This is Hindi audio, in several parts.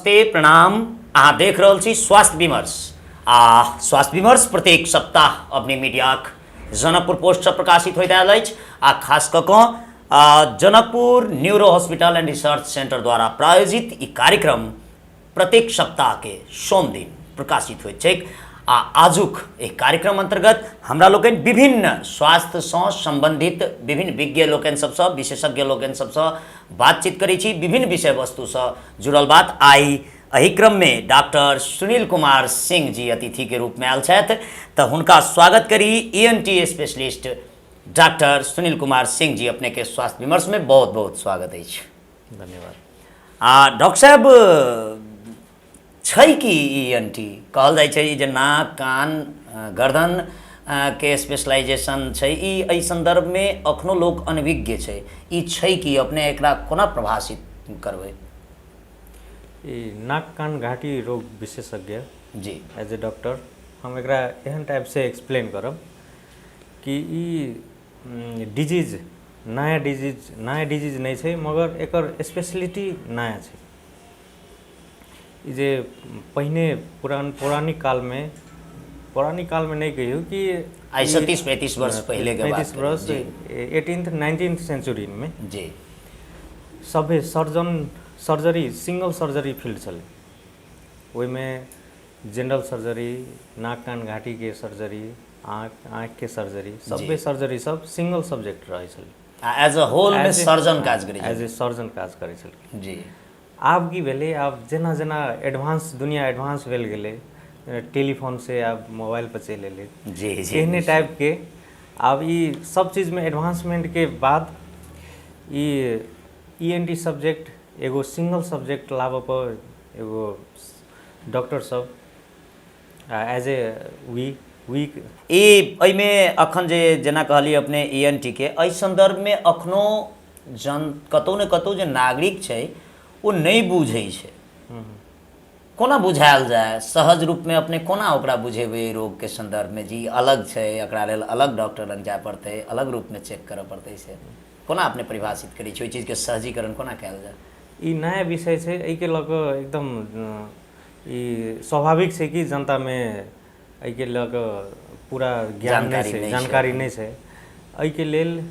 नमस्ते प्रणाम। अहाँ देख रहल छी स्वास्थ्य विमर्श। स्वास्थ्य विमर्श प्रत्येक सप्ताह अपने मीडियाक जनकपुर पोस्ट से प्रकाशित होइत आयल अछि आ खास कऽ कऽ Janakpur neuro hospital and research centre द्वारा प्रायोजित ई कार्यक्रम प्रत्येक सप्ताह के सोम दिन प्रकाशित होइत छैक। आजुक एक कार्यक्रम अंतर्गत हमरा लोकनि विभिन्न स्वास्थ्य से संबंधित विभिन्न विज्ञ लोकनि सबसँ विशेषज्ञ लोकनि सबसँ बातचीत करै छी। विभिन्न विषय वस्तु से जुड़ल बात आई एहि क्रम में डॉक्टर सुनील कुमार सिंह जी अतिथि के रूप में आयल छथि तऽ हुनका स्वागत करी। ENT specialist doctor Sunil Kumar Singh ji अपने के स्वास्थ्य विमर्श में बहुत बहुत स्वागत है। धन्यवाद। डॉक्टर साहब छै कि ENT कहल जाइ छै जे नाक कान गर्दन के स्पेशलाइजेशन छै, ई संदर्भ में अखनो लोग अनभिज्ञ छै, ई छै कि अपने एकरा कोना प्रभाषित करबै? नाक कान घाटी रोग विशेषज्ञ जी एज ए डॉक्टर हम एकरा एहन टाइप से एक्सप्लेन करब कि ई डिजीज नया डिजीज नहीं छै, मगर एकर स्पेशलिटी नया छै। जे पहिने पौराणिक काल में नहीं कहियो कि 30-35 वर्ष पहले के बात 35 वर्ष 18th 19th सेंचुरी में जी सभे सर्जरी सिंगल सर्जरी फील्ड चले, ओहि में जनरल सर्जरी, नाक कान घाटी के सर्जरी, आँख के सर्जरी, सभे सर्जरी सब सिंगल सब्जेक्ट रहे छले। एज अ होल में सर्जन काज करै एज ए सर्जन काज करै छले। जी आब की भेले, आब जेना जेना एडवांस दुनिया एडवांस भेल गेले, टेलीफोन से आब मोबाइल पर चले ले जी जी एहने टाइप के आब ई सब चीज में एडवांसमेंट के बाद ई ENT सब्जेक्ट एगो सिंगल सब्जेक्ट लाभ पर एगो डॉक्टर सब एज ए वीक एहिमे अखन जेना कहलिए अपने ENT के एहि संदर्भ में अखनो कतौ ने कतौ जे नागरिक छै वो नहीं बुझै छै, कोना बुझायल जाए सहज रूप में अपने कोना ओकरा बुझेबै रोग के संदर्भ में जी अलग छै, एकरा लेल अलग डॉक्टर लग जाय पड़तै, अलग रूप में चेक करऽ पड़तै, से कोना अपने परिभाषित करै छी, ओहि चीज के सहजीकरण कोना कयल जाए? ई नया विषय छै, एहि के लऽ कऽ एकदम ई स्वाभाविक छै कि जनता में एहि के लऽ कऽ पूरा ज्ञान नहीं छै, जानकारी नहीं छै। एहि के लेल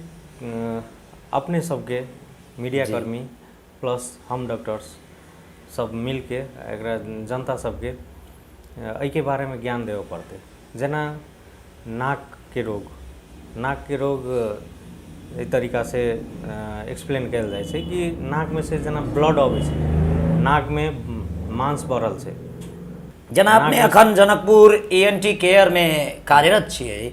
अपने सबके मीडिया कर्मी प्लस हम डॉक्टर्स सब मिल के एकरा जनता सबके एहि के बारे में ज्ञान देवे पड़ते। जेना नाक के रोग एहि तरीका से एक्सप्लेन कयल जाइ छै कि नाक में से जेना ब्लड अबै छै, नाक में मांस बढ़ल छै। जेना अपने अखन जनकपुर ENT केयर में कार्यरत छियै,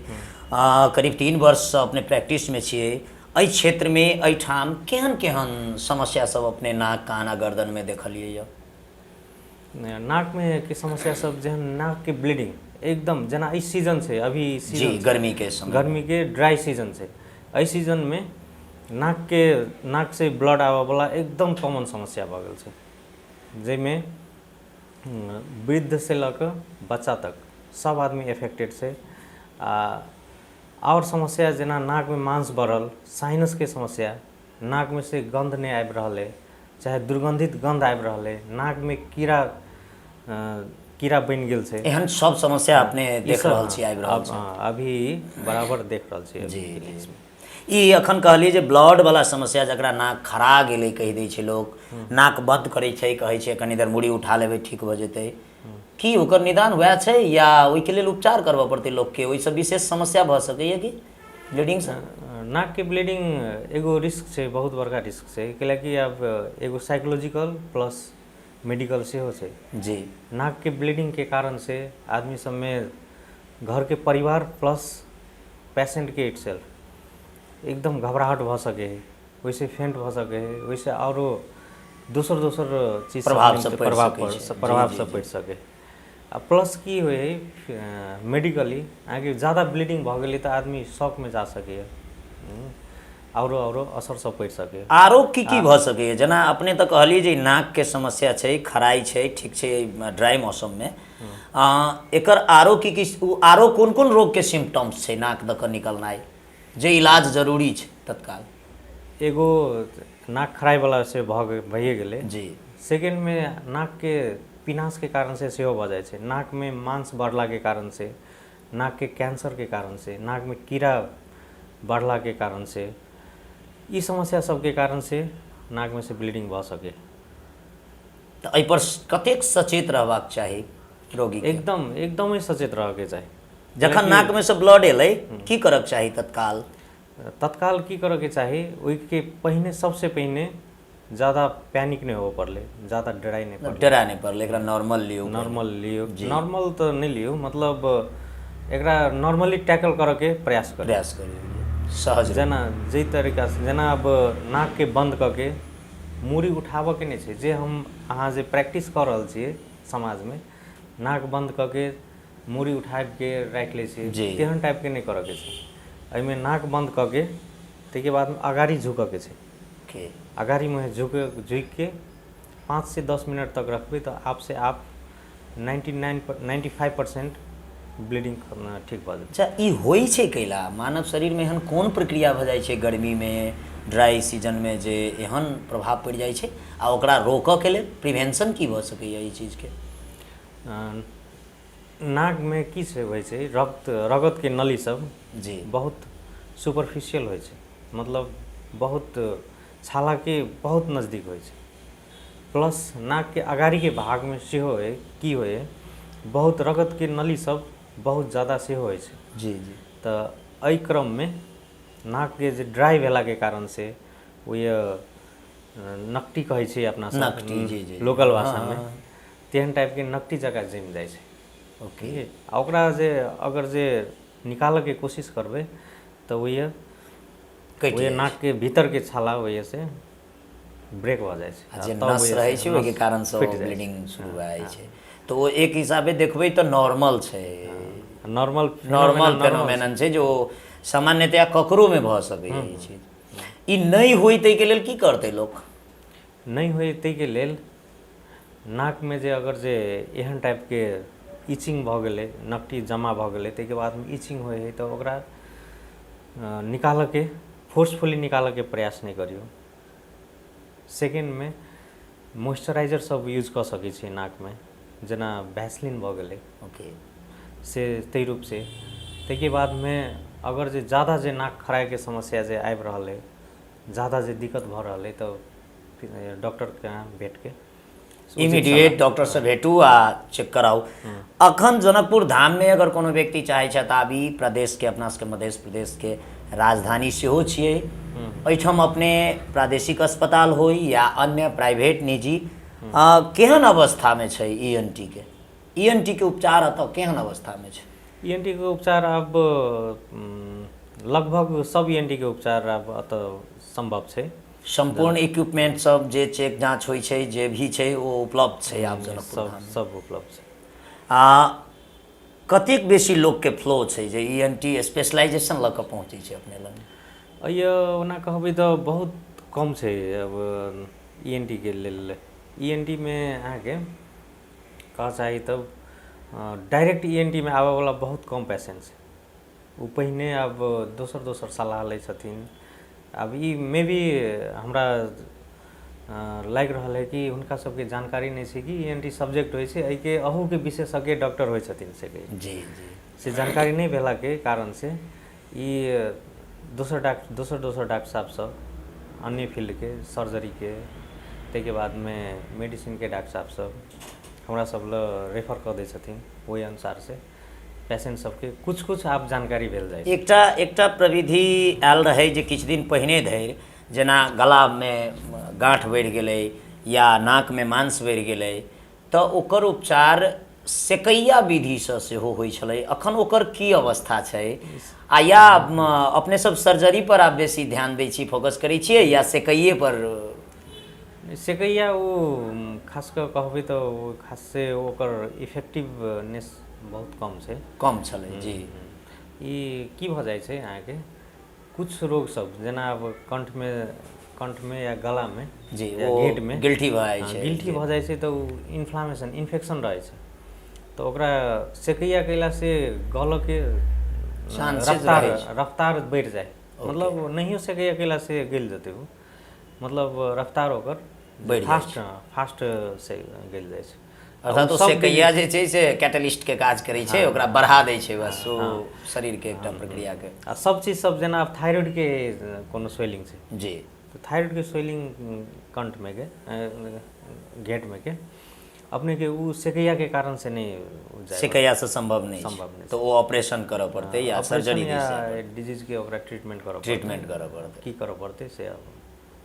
करीब 3 वर्ष से अपने प्रैक्टिस में छियै, एहि क्षेत्र में एहिठाम केहन केहन समस्या सब अपने नाक कान आ गर्दन में देखलिए यऽ? नाक में के समस्या सब जेहन नाक के ब्लीडिंग एकदम जेना ई सीजन छै, अभी सीजन जी गर्मी के समय, गर्मी के ड्राई सीजन छै, एहि सीजन में नाक से ब्लड आवे वाला एकदम कॉमन समस्या भऽ गेल छै, जाहिमे वृद्ध से लऽ कऽ बच्चा तक सब आदमी इफेक्टेड छै। और समस्या जेना नाक में मांस बढ़ल, साइनस के समस्या, नाक में से गंध नहीं आबि रहल है, चाहे दुर्गंधित गंध आबि रहल है, नाक में कीड़ा बनि गेल छै, एहन सब समस्या अपने देख रहल छी, आबि रहल छै? अभी बराबर देख रहल छी जी। ई अखन कहलिए जे ब्लड वाला समस्या, जकरा नाक खरा गेलै कहि दै छै लोग, नाक बंद करै छै, कहै छै कनी देर मुड़ी उठा लेबै ठीक भऽ जेतै, की ओकर निदान वएह छै या ओहि के लेल उपचार करबऽ पड़तै लोग के? ओहिसँ विशेष समस्या भऽ सकैए कि ब्लीडिंग से? नाक के ब्लीडिंग एगो रिस्क छै, बहुत बड़का रिस्क छै, कैलाकि अब एगो साइकोलॉजिकल प्लस मेडिकल सेहो छै। जी नाक के ब्लीडिंग के कारण से आदमी सब में घर के परिवार प्लस पेशेंट के इटसेल्फ एकदम घबराहट भऽ सके है, वैसे फेंट भऽ सके है, वैसे औरो दोसर चीज प्रभाव सब पड़ि सके। आ प्लस की होए मेडिकली आगे ज़्यादा ब्लीडिंग भऽ गेलै तऽ आदमी शॉक में जा सके है, औरो असर सब पड़ि सके। आरो की भऽ सकैए? जेना अपने तऽ कहलिए जे नाक के समस्या छै, खराई छै, ठीक छै ड्राई मौसम में, एकर आरो आरो कोन कोन रोग के सिम्टम्स छै नाक दऽ कऽ निकलनाइ जे इलाज जरूरी छै तत्काल? एगो नाक खराई वाला से भइए गेलै जी, सेकेंड में नाक के पिनास के कारण से सेहो भऽ जाइ छै, नाक में मांस बढ़ला के कारण से, नाक के कैंसर के कारण से, नाक में कीड़ा बढ़ला के कारण से, ई समस्या सबके कारण से नाक में से ब्लीडिंग भऽ सके। तो एहि पर कतेक सचेत रहबाक चाही रोगी के? एकदमै सचेत रहके चाही। जखन नाक में से ब्लड एलै की करक चाही तत्काल? तत्काल की करके चाही, ओहिके पहिने सबसे पहिने ज़्यादा पैनिक नहीं हो पड़ले, ज़्यादा डराई नहीं पड़ले, डरा नहीं पड़ले, एकरा नॉर्मल लियो, नॉर्मल तो नहीं लियो, मतलब एकरा नॉर्मली टैकल करके प्रयास करियो सहज। जेना जे तरीका से, जेना अब नाक के बंद करके मूड़ी उठाबऽ के नहीं छै, जे हम अहाँ जे प्रैक्टिस कर रहल छियै समाज में, नाक बंद करके मूड़ी उठा के राखि लै छियै, तेहन टाइप के नहीं करऽ के छै। एहिमे नाक बंद करके ताहिके बाद अगाड़ी झुकऽ के छै, अगाड़ी में झुक के 5 से 10 मिनट तक रखबै तो आप से आप 95% ब्लीडिंग ठीक भऽ जेतै। अच्छा, ई होइ छै कैला? मानव शरीर में एहन कोन प्रक्रिया भऽ जाइ छै गर्मी में, ड्राई सीजन में, जे एहन प्रभाव पड़ि जाइ छै आ ओकरा रोकऽ के लेल प्रिवेंशन की भऽ सकैए ई चीज के? नाक में की से होइ छै, रगत के नली सब जी बहुत सुपरफिशियल होइ छै, मतलब बहुत छाला के बहुत नज़दीक होइ छै। प्लस नाक के अगाड़ी के भाग में सेहो की होइ, बहुत रगत के नली सब बहुत ज़्यादा सेहो होइ छै। जी जी। तो एहि क्रम में नाक के जे ड्राई भेला के कारण से वो ये नकटी कहै छै अपना सब, नकटी, जी जी, लोकल भाषा में तेहन टाइप के नकटी जगह जम जाइ छै। ओके। आ ओकरा जे अगर जे निकालऽ के कोशिश करबै तो वो ये नाक के भीतर के छाला वजह से ब्रेक भऽ जाइ छै, जे नस रहै छै ओहि के कारण से ब्लीडिंग शुरू भऽ जाइ छै। तो वो एक हिसाबे देखबै तो नॉर्मल छै, नॉर्मल फेनोमेनन छै जो सामान्यतया ककरो में भऽ सकैए ई चीज। ई नहीं होई तै के लेल की करतै लोक? नहीं होई तै के लेल नाक में जे अगर जे एहन टाइप के इचिंग भऽ गेलै, नकटी जमा भऽ गेलै, ताहिके बाद में इचिंग होइ है तो ओकरा निकालऽ के, फोर्सफुली निकालऽ के प्रयास नहीं करियो। सेकेंड में मॉइस्चराइजर सब यूज कर सकै छी नाक में, जेना वैसलीन भऽ गेलै, ओके से तै रूप से। ताहिके बाद में अगर जे ज़्यादा जे नाक खराय के समस्या जे आबि रहल है, ज़्यादा जे दिक्कत भऽ रहल है, तो डॉक्टर के यहाँ भेट के इमीडिएट डॉक्टर से भेटू आ चेक कराऊ। अखन जनकपुर धाम में अगर कोनो व्यक्ति चाहे छथि, आबी प्रदेश के, अपना सबके मध्य प्रदेश के राजधानी सेहो छियै, एहिठाम अपने प्रादेशिक अस्पताल हो या अन्य प्राइवेट निजी, केहन अवस्था में छै ईएनटी के? ईएनटी के उपचार अतः केहन अवस्था में छै? ईएनटी के उपचार अब लगभग सब ईएनटी के उपचार अब अतः संभव छै। संपूर्ण इक्विपमेंट सब जे चेक जांच होइ छै, जे भी छै वो उपलब्ध छै आब जनकपुर धाम में? सब उपलब्ध छै। कतेक बेसी लोग के फ्लो छै जे ईएनटी स्पेशलाइजेशन लऽ कऽ पहुँचै छै अपने लग? ओना कहबै तो बहुत कम छै अब ईएनटी के लेल। ईएनटी में अहाँके कह चाही तब डायरेक्ट ईएनटी में आबऽ वाला बहुत कम पेशेंट छै। वो पहिने अब दोसर सलाह लै छथिन। अब ई में भी हमरा लागि रहल है कि हुनका सबके जानकारी नहीं छै कि ईएनटी सब्जेक्ट होइ छै, एहिके अहू के विशेषज्ञ डॉक्टर होइ छथिन से जी जी से जानकारी नहीं भेला के कारण से ई दोसर डॉक्टर साहब सब अन्य फील्ड के, सर्जरी के, ताहिके बाद में मेडिसिन के डॉक्टर साहब सब हमरा सब ल रेफर कर दै छथिन। ओहि अनुसार से पेशेंट सबके कुछ आप जानकारी भेल जाइ छै। एकटा प्रविधि आयल रहे जे किछु दिन पहिने धरि, जेना गला में गांठ बढ़ि गेलै या नाक में मांस बढ़ि गेलै तऽ ओकर उपचार सेकैया विधि से सेहो होइ छलै। अखन ओकर की अवस्था छै? आ या अपने सब सर्जरी पर आप बेसी ध्यान दै छी, फोकस करै छियै, या सेकैये पर? सेकैया वो खास कर कहबै तो खास से ओकर इफेक्टिवनेस बहुत कम छै, कम छलै जी। ई की भऽ जाइ छै अहाँके कुछ रोग सब, जेना अब कंठ में या गला में जी, या घेट में गिल्टी भऽ जाइ छै, गिल्टी भऽ जाइ छै तो इन्फ्लामेशन, इन्फेक्शन रहै छै, तो ओकरा सेकैया कैला से गलऽ के रफ्तार बढ़ि जाए। मतलब नहियो सेकैया कैला से गल जेतै वो, मतलब रफ्तार ओकर बढ़ि जाइ छै। फास्ट से गेल जाइ छै। अर्थात ओ सेकैया जे छै से कैटलिस्ट के काज करै छै, ओकरा बढ़ा दै छै बस ओ शरीर के एकटा प्रक्रिया के। आ सब चीज सब जेना थायराइड के कोनो स्वेलिंग छै जी, तो थायराइड के स्वेलिंग कंठ में के गेट में के अपने के उ सेकैया के कारण से नहीं जाए, सेकैया से संभव नहीं संभव छै। नहीं तो ओ ऑपरेशन करऽ पड़तै या सर्जरी या डिजीज के ओकरा ट्रीटमेंट करऽ ट्रीटमेंट करऽ पड़तै। की करऽ पड़तै से अब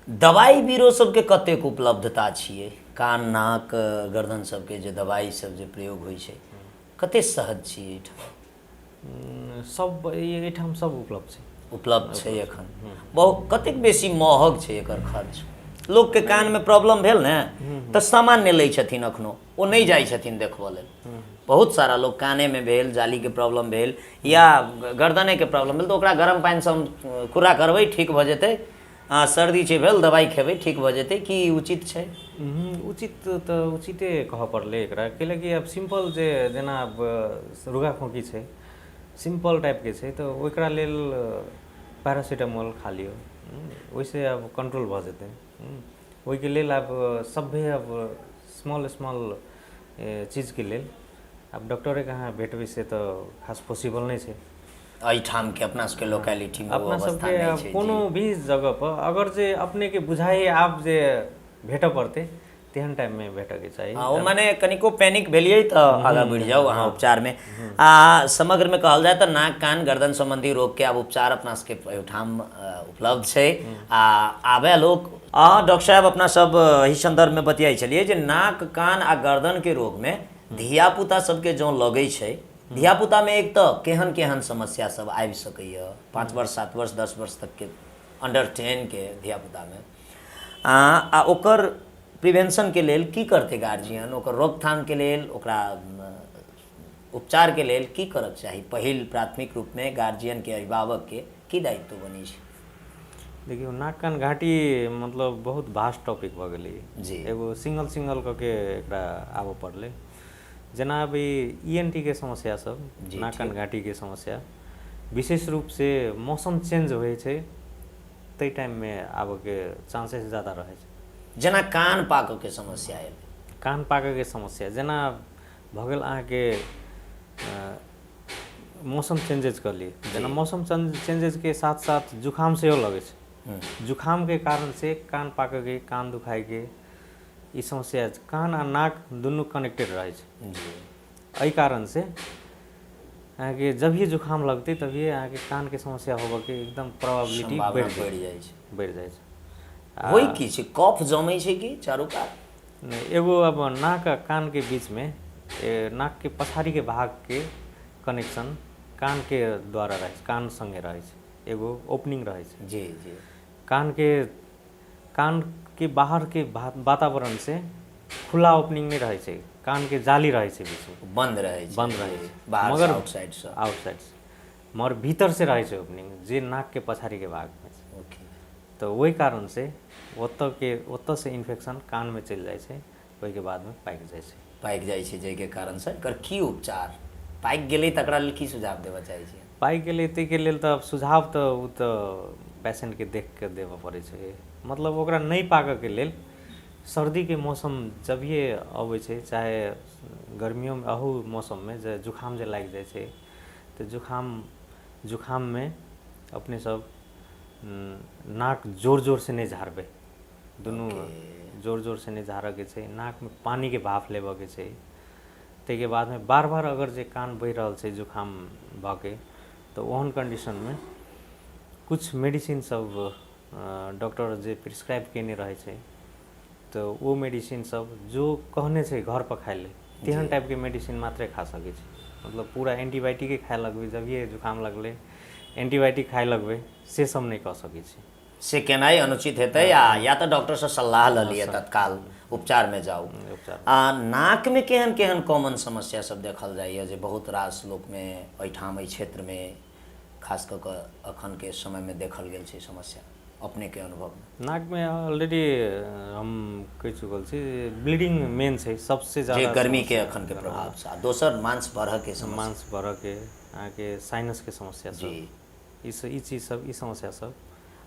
दवाई बीरो सबके कतेक उपलब्धता छियै? कान नाक गर्दन सबके जे दवाई सब जे प्रयोग होइ छै कते सहज छियै एहिठाम? सब एहिठाम सब उपलब्ध छै। उपलब्ध छै एखन? बहुत कतेक बेसी महग छै एकर खर्च? लोकके कानमे प्रॉब्लम भेल ने तऽ सामान्य लै छथिन, एखनो ओ नहि जाइ छथिन देखबऽ लेल। बहुत सारा लोग कानेमे भेल, जालीके प्रॉब्लम भेल या गर्दनेके प्रॉब्लम भेल तऽ ओकरा गरम पानिसँ हम कुर्रा करबै ठीक भऽ जेतै, सर्दी छै भेल दवाई खेबै ठीक भऽ जेतै, की उचित छै? उचित तऽ उचिते कहऽ पड़लै एकरा, कैलाकि अब सिंपल जे जेना अब रुगा खोंकी छै सिंपल टाइपके छै तऽ ओकरा लेल पैरासीटामोल खा लियौ, ओहिसँ अब कंट्रोल भऽ जेतै। ओहिके लेल अब सभे अब स्मॉल चीजके लेल अब डॉक्टरे कहाँ भेटबै से तऽ खास पॉसिबल नहीं छै एहिठाम के अपना सबके लोकेलिटीमे ओ अपना अवस्था सबके नहीं अब छै। कोनो भी जगह पर अगर जे अपने के बुझाइ आब जे भेटऽ पड़तै तेहन टाइममे भेटऽके चाही। ओ माने कनिको पैनिक भेलियै तऽ आगाँ बढ़ि जाउ अहाँ उपचारमे। समग्रमे कहल जाए तऽ नाक कान गर्दन सम्बन्धी रोगके आब उपचार अपना सबके एहिठाम उपलब्ध छै। आबे लोग डॉक्टर साहब अपना सब एहि संदर्भमे बतियाइ छलियै जे नाक कान आ गर्दनके रोगमे धियापुता सबके जँ लगै छै, धियापुतामे एक तऽ केहन केहन समस्या सब आबि सकैए? 5 वर्ष 7 वर्ष 10 वर्ष तकके अंडर 10 के धियापुतामे आ ओकर प्रिवेंशनके लेल की करतै गार्जियन? ओकर रोकथामके लेल, ओकरा उपचारके लेल की करऽके चाही? पहिल प्राथमिक रूपमे गार्जियनके अभिभावकके की दायित्व बनै छै? देखियौ नाक कान घाटी मतलब बहुत भास्ट टॉपिक भऽ गेलै जी। एगो सिंगल कऽ के एकरा आबऽ पड़लै। जेना अभी ENT के समस्या सब, नाक कान घाटी के समस्या विशेष रूप से मौसम चेंज होइ छै ताहि टाइममे आबऽके चांसेस ज़्यादा रहै छै। जेना कान पाकऽके समस्या आयल, कान पाकऽके समस्या जेना भऽ गेल अहाँके मौसम चेंजेज कऽ ली, जेना मौसम चेंजेजके साथ साथ जुकाम सेहो लगै छै। जुकामके कारण से कान पाकऽके, कान दुखाइके ई समस्या, कान आ नाक दुनू कनेक्टेड रहै छै। एहि कारण से अहाँके जब भी जुकाम लगतै तभिए अहाँके कानके समस्या होबऽके एकदम प्रोबेबिलिटी बढ़ि जाइ छै। होइ की छै? कफ जमै छै कि चारू कात? नहीं, एगो अब नाक आ कान के बीच में नाक के पछाड़ी के भाग के कनेक्शन कान के द्वारा रहै छै, कान संगे रहै छै, एगो ओपनिंग रहै छै। जी जी। कान के बाहर के वातावरण से खुला ओपनिंग नहीं रहै छै, कान के जाली रहै छै बीच में, बंद रहै छै मगर आउटसाइड से मगर भीतर से रहै छै ओपनिंग जे नाक के पछाड़ी के भाग में। तो वही कारण से ओतऽ से इन्फेक्शन कान में चलि जाइ छै, ओहिके बादमे पाकि जाइ छै जाहिके कारण से एकर की उपचार? पाकि गेलै तकरा लेल की सुझाव देबऽ चाहै छियै? पाकि गेलै ताहिके लेल तऽ सुझाव तऽ ओ तऽ पेशेंटके देख के देबऽ पड़ै छै। मतलब ओकरा नहीं पाकऽके लेल सर्दीके मौसम जभिए अबै छै, चाहे गर्मियोमे अहू मौसममे जे जुकाम जे लागि जाइ छै तऽ जुकाममे अपने सब नाक जोर से नहीं झाड़बै, दुनू जोर से नहीं झाड़ऽके छै। नाकमे पानीके भाप लेबऽके छै। ताहिके बादमे बार बार अगर जे कान बहि रहल छै जुकाम भऽ के तऽ ओहन कंडीशनमे कुछ मेडिसिन सब डॉक्टर जे प्रिस्क्राइब केने रहै छै तऽ वो मेडिसिन सब जो कहने छै घर पर खाइ ले तेहन टाइपके मेडिसिन मात्रे खा सकै छै। मतलब पूरा एंटीबायोटिके खाए लगबै, जब ये जुकाम लगलै एंटीबायोटिक खाए लगबै से सब नहीं कऽ सकै छै। से केनाइ अनुचित हेतै या तऽ डॉक्टरसँ सलाह लऽ लिअ, तत्काल उपचारमे जाउ। नाकमे केहन केहन कॉमन समस्या सब देखल जाइए जे बहुत रास लोकमे एहिठाम एहि क्षेत्रमे खास कऽ कऽ एखनके समयमे देखल गेल छै समस्या अपनेके अनुभवमे? नाकमे ऑलरेडी हम कहि चुकल छी, ब्लीडिंग मेन छै सबसे ज़्यादा गर्मीके एखनके प्रभावसँ। दोसर मांस बढ़ऽके समस्या, मांस बढ़ऽके, अहाँके साइनसके समस्या सब, ई चीज सब, ई समस्या सब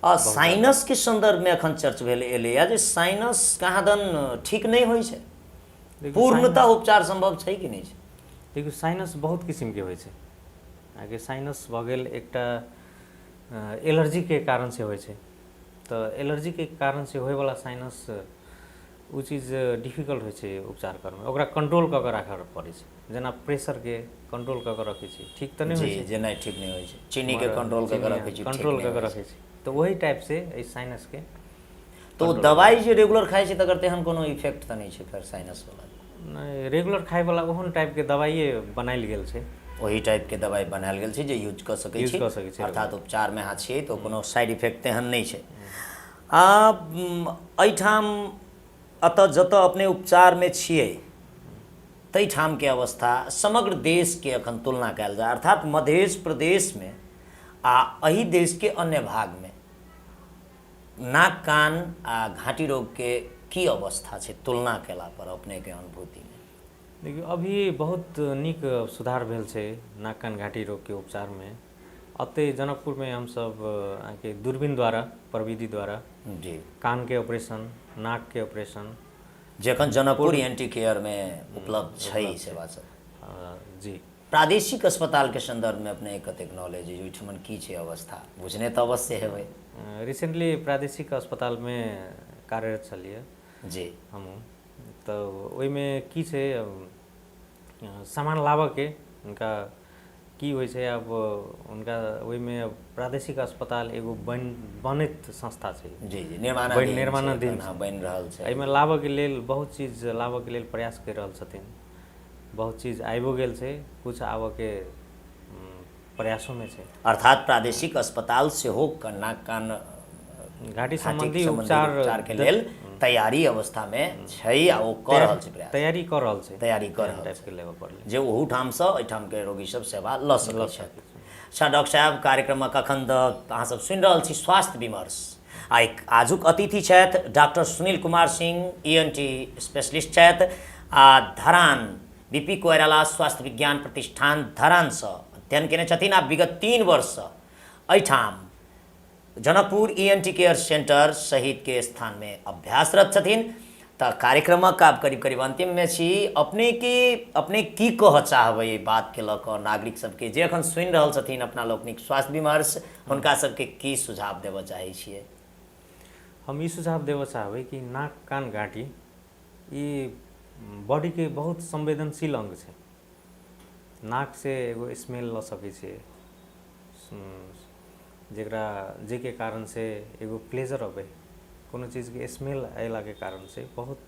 साइनस के संदर्भ में अखन चर्च भेल एलैया जे साइनस कहाँ दन ठीक नहीं होइ छै, पूर्णतः उपचार संभव छै कि नहीं छै? देखियो साइनस बहुत किसिम के होइ छै। आगे साइनस भऽ गेल एकटा एलर्जी के कारण से होइ छै, तो एलर्जी के कारण से होय वाला साइनस उ चीज डिफिकल्ट होइ छै उपचार करमे, ओकरा कंट्रोल कऽ के राखऽ पड़ै छै। जेना प्रेशर के कंट्रोल कऽ के रखै छी, ठीक तऽ नहीं होइ छै? जी नहीं ठीक नहीं होइ छै, चीनी के कंट्रोल कऽ के रखै छी, कंट्रोल कऽ के रखै छी, तो वही टाइप से एहि साइनस के तो दवाई जे रेगुलर खाइ छै तकर तेहन कोनो इफेक्ट तऽ नहीं छै फेर साइनस वाला? नहीं, रेगुलर खाय वाला ओहन टाइप के दवाइए बनायल गेल छै, वही टाइप के दवाई बनायल गेल छै जे यूज कऽ सकै छी, अर्थात उपचार में अहाँ छियै तो कोनो साइड इफेक्ट तेहन नहीं छै। एहिठाम अतः जतऽ अपने उपचार में छियै तैठाम के अवस्था समग्र देश के अखन तुलना कयल जाय, अर्थात मध्य प्रदेश में आ एही देश के अन्य भाग में नाक कान आ घाटी रोग के की अवस्था छै तुलना केला पर अपने के अनुभूति में? देखियो अभी बहुत नीक सुधार भेल छै नाक कान घाटी रोग के उपचार में। अतः जनकपुर में हम सब आके दूरबीन द्वारा, प्रविधि द्वारा जी कान के ऑपरेशन, नाक के ऑपरेशन जखन जनकपुर एंटी केयर में उपलब्ध छै सेवा सब। जी प्रादेशिक अस्पताल के संदर्भ में अपने कतेक नॉलेज है, ओहिठमन की छै अवस्था बुझने तऽ अवश्य हेबै? रिसेंटली प्रादेशिक अस्पताल में कार्यरत छलिए जी हमहूँ, तो ओहिमे की छै सामान लाबऽ के उनका की होइ छै, अब उनका ओहिमे प्रादेशिक अस्पताल एगो बनैत संस्था छै, जी जी निर्माणाधीन बनि रहल छै, एहिमे लाबऽ के लेल बहुत चीज लाबऽ के लेल प्रयास कर रहल छथिन, बहुत चीज आइबो गेल छै, कुछ आबऽ के प्रयासों में छै। अर्थात प्रादेशिक अस्पताल से हो नाक कान घाटी संबंधी उपचार के लेल तैयारी अवस्था में छै आ ओ कर रहल छै प्रयास, तैयारी कर रहल छै, तैयारी कर रहल टाइप के लेवल पर जे ओहू ठाम से एहिठाम के रोगी सब सेवा लऽ सकै छथि। अच्छा डॉक्टर साहब, कार्यक्रमक अखन अहाँ सब सुनि रहल छी स्वास्थ्य विमर्श, आ आजुक अतिथि छथि doctor Sunil Kumar Singh, ENT specialist छथि आ धरान BP कोइराला स्वास्थ्य विज्ञान प्रतिष्ठान धरान से अध्ययन केने छथिन आ विगत 3 वर्ष एहिठाम जनकपुर ENT केयर सेंटर सहित के स्थान में अभ्यासरत छथिन। तो कार्यक्रमक आब करीब करीब अंतिम में छी, अपने की कह चाहबै बात के लऽ नागरिक सबके जे अखन सुनि रहल छथिन अपना लोकनिक स्वास्थ्य विमर्श, हुनका सबके की सुझाव देबऽ चाहै छियै? हम ई सुझाव देबऽ चाहबै कि नाक कान घाटी ई बॉडी के बहुत संवेदनशील अंग छै। नाक से एगो स्मेल लऽ सकै छै, जेकरा जे के कारण से एगो प्लेजर अबै, कोनो चीज के स्मेल अयला के कारण से बहुत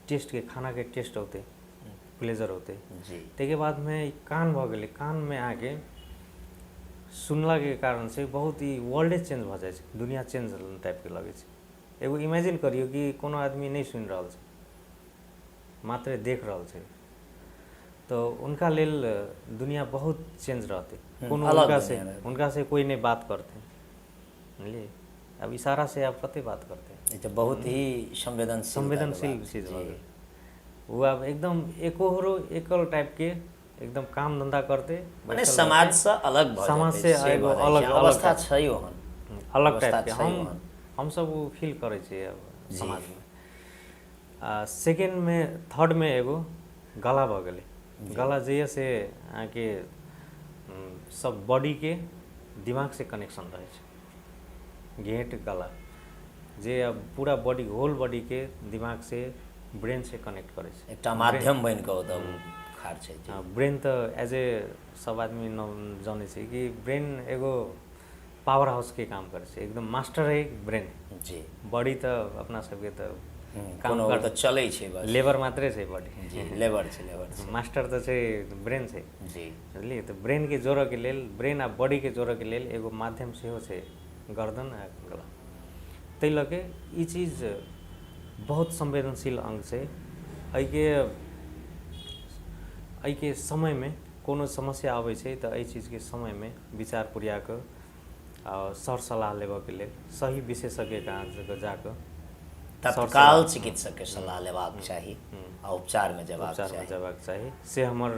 टेस्ट के खाना के टेस्ट होते, प्लेजर होते जी। तेके बाद में कान भऽ गेलै, कान में आके सुनला के कारण से बहुत ही वर्ल्डे चेंज भऽ जाइ छै, दुनिया चेंज टाइप के लगै छै। एगो इमेजिन करियो कि कोनो आदमी नहीं सुनि रहल छै, मात्र देख रहल छै, तो उनका लेल दुनिया बहुत चेंज रहते, कोनो उनका से कोई नहीं बात करते, बुझलिए? अब इशारा से आप कते बात करते हैं, ये तो बहुत ही संवेदनशील चीज हो गई। वो अब एकदम एकल टाइप के एकदम काम धंधा करते, माने समाज से अलग भऽ समाज से एगो अलग अवस्था छै, ओहन अलग टाइप के हम सब वो फील करे छी अब समाज में। सेकेंड में थर्ड में एगो गला भऽ गेलै, गला जैसे से आके सब बॉडी के दिमाग से कनेक्शन रहे छै, घेंट गला जे अब पूरा बॉडी होल बॉडी के दिमाग से ब्रेन से कनेक्ट करे छै, एकटा माध्यम बनि कऽ ओतऽ खार छै। ब्रेन तो एज ए सब आदमी जाने छै कि ब्रेन एगो पावर हाउस के काम करे छै, एकदम मास्टर है ब्रेन जी। बॉडी तो अपना सबके तो काम कर तो चलै छै, बस लेबर मात्रे छै बॉडी जी, लेबर छै, मास्टर तो छै ब्रेन छै जी, बुझलिए? तो ब्रेन के जोड़ऽ के लेल, ब्रेन आ बॉडी के जोड़ऽ के लेल एगो माध्यम सेहो छै गर्दन आ गला। तै लऽ के ई चीज बहुत संवेदनशील अंग छै। एहिके समय में कोनो समस्या आबै छै तऽ एहि चीज के समय में विचार पुरिया कऽ आ सर सलाह लेबऽ के लेल सही विशेषज्ञ के यहाँ जाकऽ तत्काल चिकित्सक के सलाह लेबाक चाही आ उपचार में जेबाक चाही से हमर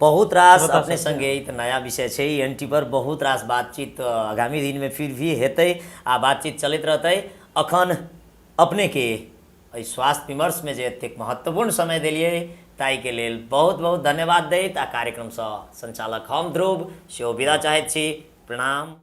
बहुत रास श्रोता अपने सबके। संगे ई त नया विषय छै एनटी पर बहुत रास बातचीत आगामी दिन में फिर भी हेतै आ बातचीत चलैत रहतै। अखन अपने के एहि स्वास्थ्य विमर्श में जे एतेक महत्वपूर्ण समय देलिए ताई के लेल बहुत बहुत धन्यवाद दैत आ कार्यक्रम सँ संचालक हम ध्रुव सेहो विदा चाहैत छी। प्रणाम।